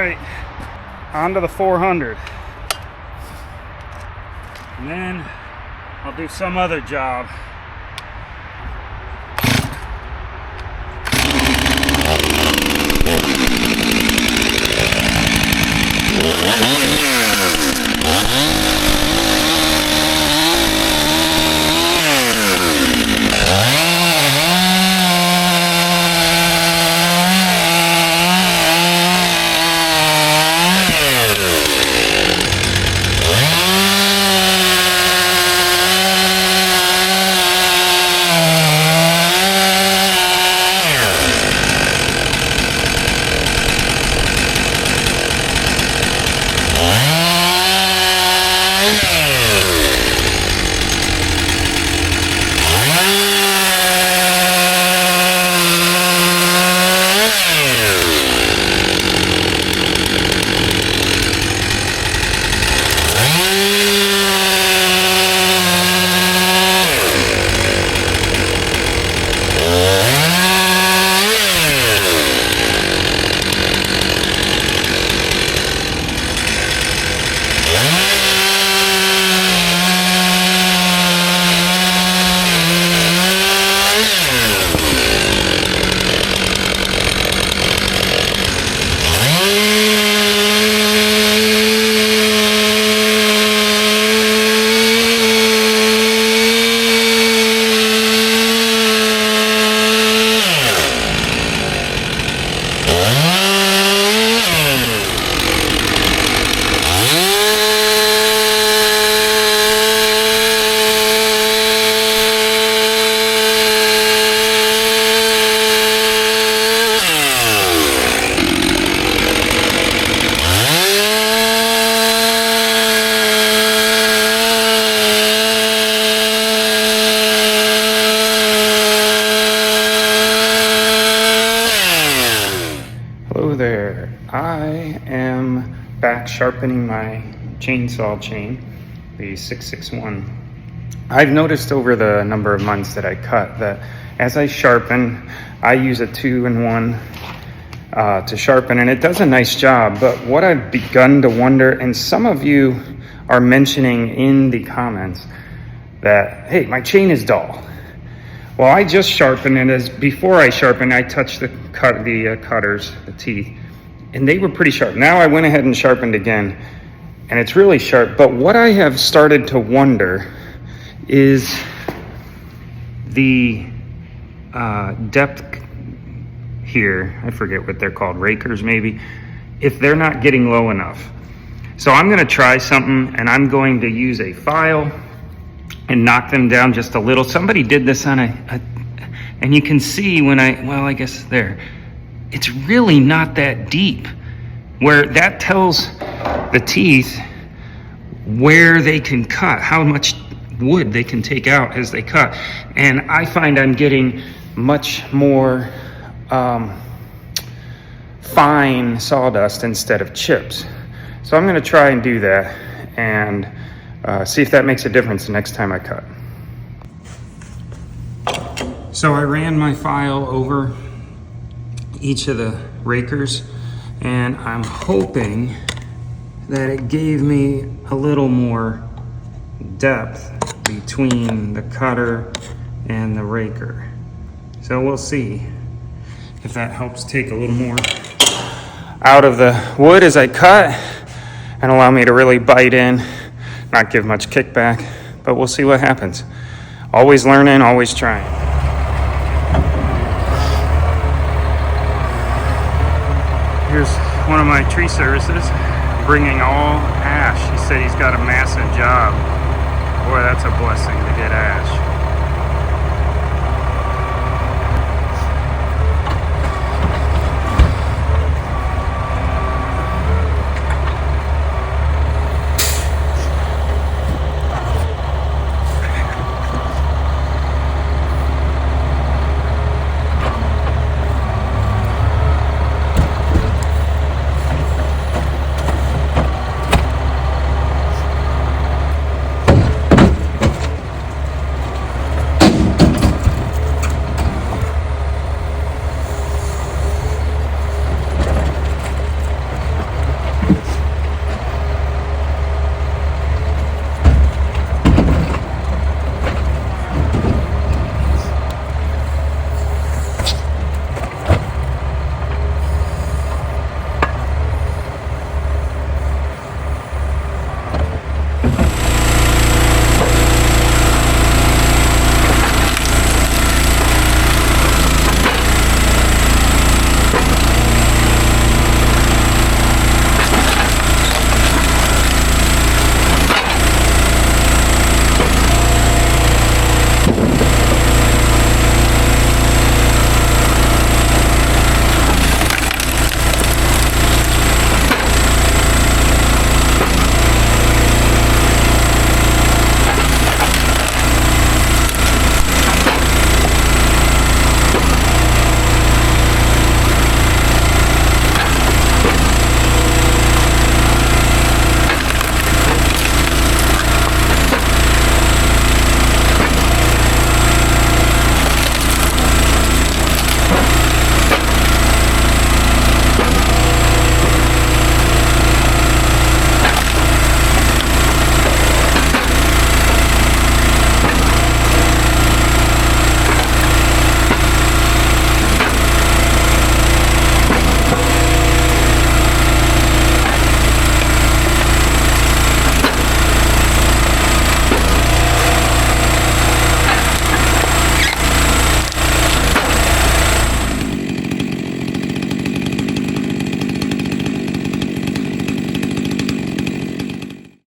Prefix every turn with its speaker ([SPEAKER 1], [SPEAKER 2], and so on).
[SPEAKER 1] right, onto the 400. And then I'll do some other job. Hello there, I am back sharpening my chainsaw chain, the 661. I've noticed over the number of months that I cut that as I sharpen, I use a 2-in-1 to sharpen, and it does a nice job. But what I've begun to wonder, and some of you are mentioning in the comments that, hey, my chain is dull. Well, I just sharpened it. As before I sharpened, I touched the cutters, the teeth, and they were pretty sharp. Now I went ahead and sharpened again, and it's really sharp. But what I have started to wonder is the depth here. I forget what they're called, rakers maybe, if they're not getting low enough. So I'm gonna try something, and I'm going to use a file and knock them down just a little. Somebody did this on and you can see when I guess there, it's really not that deep, where that tells the teeth where they can cut, how much wood they can take out as they cut. And I find I'm getting much more fine sawdust instead of chips. So I'm gonna try and do that and see if that makes a difference the next time I cut. So I ran my file over each of the rakers, and I'm hoping that it gave me a little more depth between the cutter and the raker. So we'll see if that helps take a little more out of the wood as I cut and allow me to really bite in, not give much kickback, but we'll see what happens. Always learning, always trying. Here's one of my tree services bringing all ash. He said he's got a massive job. Boy, that's a blessing to get ash.